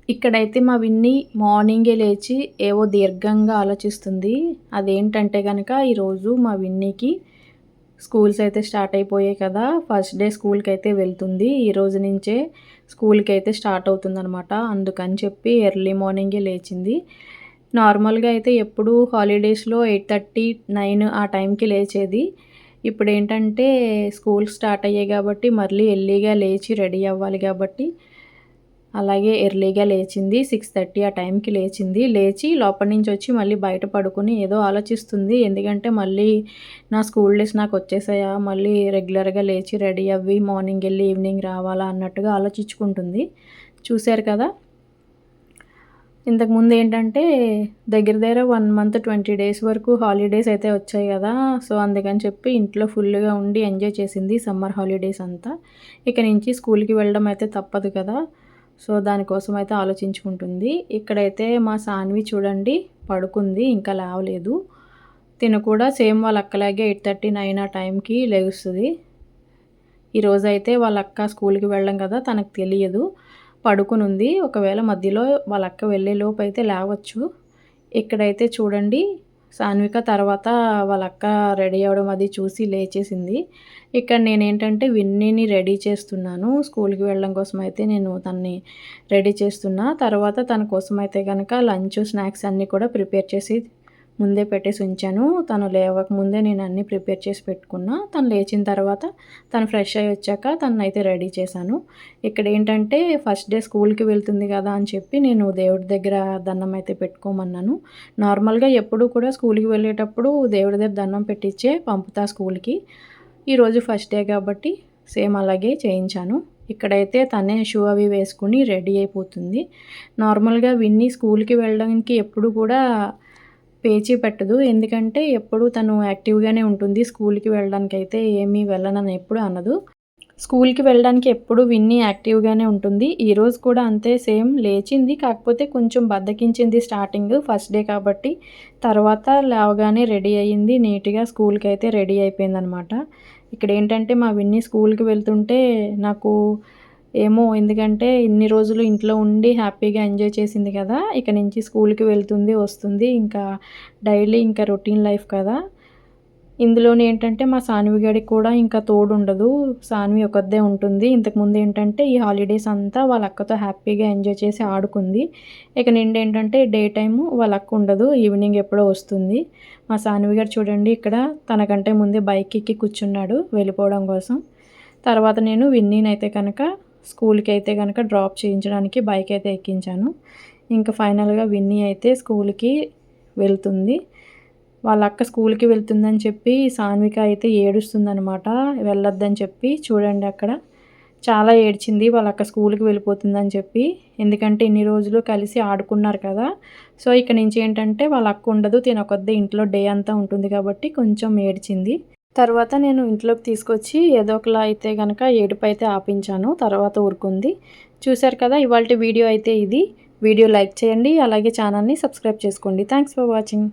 ఇక్కడైతే మా విన్ని మార్నింగే లేచి ఏవో దీర్ఘంగా ఆలోచిస్తుంది. అదేంటంటే గనక ఈరోజు మా విన్నీకి స్కూల్స్ అయితే స్టార్ట్ అయిపోయాయి కదా! ఫస్ట్ డే స్కూల్‌కైతే వెళ్తుంది. ఈరోజు నుంచే స్కూల్‌కైతే స్టార్ట్ అవుతుందనమాట. అందుకని చెప్పి ఎర్లీ మార్నింగే లేచింది. నార్మల్‌గా అయితే ఎప్పుడూ హాలిడేస్‌లో 8:30, 9 ఆ టైంకి లేచేది. ఇప్పుడేంటంటే స్కూల్ స్టార్ట్ అయ్యాయి గాబట్టి మళ్ళీ ఎర్లీగా లేచి రెడీ అవ్వాలి గాబట్టి అలాగే ఎర్లీగా లేచింది. 6:30 ఆ టైంకి లేచింది. లేచి లోపల నుంచొచ్చి మళ్ళీ బయట పడుకొని ఏదో ఆలోచిస్తుంది. ఎందుకంటే మళ్ళీ నా స్కూల్ డేస్ నాకొచ్చేసాయా? మళ్ళీ రెగ్యులర్‌గా లేచి రెడీ అవ్వి మార్నింగ్ ఎళ్లి ఈవినింగ్ రావాలా? అన్నట్టుగా ఆలోచించుకుంటుంది. చూసారు కదా! ఇంతకుముందేంటంటే దగ్గర దగ్గర 1 మంత్ 20 డేస్ వరకు హాలిడేస్ అయితే వచ్చాయి గదా! సో, అందుకని చెప్పి ఇంట్లో ఫుల్‌గా ఉండి ఎంజాయ్ చేసింది సమ్మర్ హాలిడేస్ అంతా. ఇక నుంచి స్కూల్‌కి వెళ్ళడం అయితే తప్పదు కదా! సో, దానికోసం అయితే ఆలోచించుకుంటుంది. ఇక్కడైతే మా సాన్వి చూడండి పడుకుంది. ఇంకా లేవలేదు. తిను కూడా సేమ్ వాళ్ళ అక్కలాగే 8:30, 9 ఆ టైంకి లెగుస్తది. ఈరోజైతే వాళ్ళ అక్క స్కూల్‌కి వెళ్ళడం కదా! తనకు తెలియదు. పడుకునుంది. ఒకవేళ మధ్యలో వాళ్ళ అక్క వెళ్ళేలోపు అయితే లేవచ్చు. ఇక్కడైతే చూడండి సాన్విక తర్వాత వాళ్ళ అక్క రెడీ అవ్వడం అది చూసి లేచేసింది. ఇక్కడ నేనేంటంటే విన్నీని రెడీ చేస్తున్నాను. స్కూల్‌కి వెళ్ళడం కోసం అయితే నేను తనని రెడీ చేస్తున్నా. తర్వాత తన కోసం అయితే గనక లంచ్, స్నాక్స్ అన్నీ కూడా ప్రిపేర్ చేసి ముందే పెట్టేసి ఉంచాను. తను లేవకముందే నేను అన్నీ ప్రిపేర్ చేసి పెట్టుకున్నా. తను లేచిన తర్వాత తను ఫ్రెష్ అయ్యి వచ్చాక తననైతే రెడీ చేశాను. ఇక్కడేంటంటే ఫస్ట్ డే స్కూల్‌కి వెళ్తుంది కదా అని చెప్పి నేను దేవుడి దగ్గర దండం అయితే పెట్టుకోమన్నాను. నార్మల్‌గా ఎప్పుడూ కూడా స్కూల్‌కి వెళ్ళేటప్పుడు దేవుడి దగ్గర దండం పెట్టించే పంపుతా స్కూల్‌కి. ఈరోజు ఫస్ట్ డే కాబట్టి సేమ్ అలాగే చేయించాను. ఇక్కడైతే తనే షూ అవి వేసుకొని రెడీ అయిపోతుంది. నార్మల్‌గా విన్నీ స్కూల్‌కి వెళ్ళడానికి ఎప్పుడు కూడా పేచీ పెట్టదు. ఎందుకంటే ఎప్పుడూ తను యాక్టివ్‌గానే ఉంటుంది. స్కూల్‌కి వెళ్ళడానికైతే ఏమీ వెళ్ళనని ఎప్పుడు అనదు. స్కూల్‌కి వెళ్ళడానికి ఎప్పుడు విన్నీ యాక్టివ్‌గానే ఉంటుంది. ఈరోజు కూడా అంతే సేమ్ లేచింది. కాకపోతే కొంచెం బద్ధకించింది స్టార్టింగ్ ఫస్ట్ డే కాబట్టి. తర్వాత లేవగానే రెడీ అయ్యింది. నీట్‌గా స్కూల్‌కైతే రెడీ అయిపోయిందనమాట. ఇక్కడేంటంటే మా విన్నీ స్కూల్‌కి వెళ్తుంటే నాకు ఏమో ఎందుకంటే ఇన్ని రోజులు ఇంట్లో ఉండి హ్యాపీగా ఎంజాయ్ చేసింది కదా! ఇక నుంచి స్కూల్‌కి వెళ్తుంది, వస్తుంది. ఇంకా డైలీ ఇంకా రొటీన్ లైఫ్ కదా! ఇందులోనే ఏంటంటే మా సాన్వి గడికి కూడా ఇంకా తోడుండదు. సాన్వి ఒక్కతే ఉంటుంది. ఇంతకుముందేంటంటే ఈ హాలిడేస్ అంతా వాళ్ళ అక్కతో హ్యాపీగా ఎంజాయ్ చేసి ఆడుకుంది. ఇక నిండేంటంటే డే టైము వాళ్ళ అక్క ఉండదు. ఈవినింగ్ ఎప్పుడో వస్తుంది. మా సాన్వి గారు చూడండి ఇక్కడ తనకంటే ముందే బైక్ ఎక్కి కూర్చున్నాడు వెళ్ళిపోవడం కోసం. తర్వాత నేను విన్నీనైతే కనుక స్కూల్‌కి అయితే గనక డ్రాప్ చేయించడానికి బైక్ అయితే ఎక్కించాను. ఇంకా ఫైనల్‌గా విన్నీ అయితే స్కూల్‌కి వెళ్తుంది. వాళ్ళ అక్క స్కూల్‌కి వెళ్తుందని చెప్పి సాన్విక అయితే ఏడుస్తుందనమాట. వెళ్ళొద్దని చెప్పి. చూడండి అక్కడ చాలా ఏడ్చింది వాళ్ళ అక్క స్కూల్‌కి వెళ్ళిపోతుందని చెప్పి. ఎందుకంటే ఇన్ని రోజులు కలిసి ఆడుకున్నారు కదా! సో, ఇక నుంచి ఏంటంటే వాళ్ళ అక్క ఉండదు. తినొకద్దే ఇంట్లో డే అంతా ఉంటుంది కాబట్టి కొంచెం ఏడ్చింది. తర్వాత నేను ఇంట్లోకి తీసుకొచ్చి ఏదో ఒకలా అయితే గనక ఏడుపైతే ఆపించాను. తర్వాత ఊరుకుంది. చూసారు కదా! ఇవాల్టి వీడియో అయితే ఇది. వీడియో లైక్ చేయండి. అలాగే ఛానల్‌ని సబ్స్క్రైబ్ చేసుకోండి. Thanks for watching.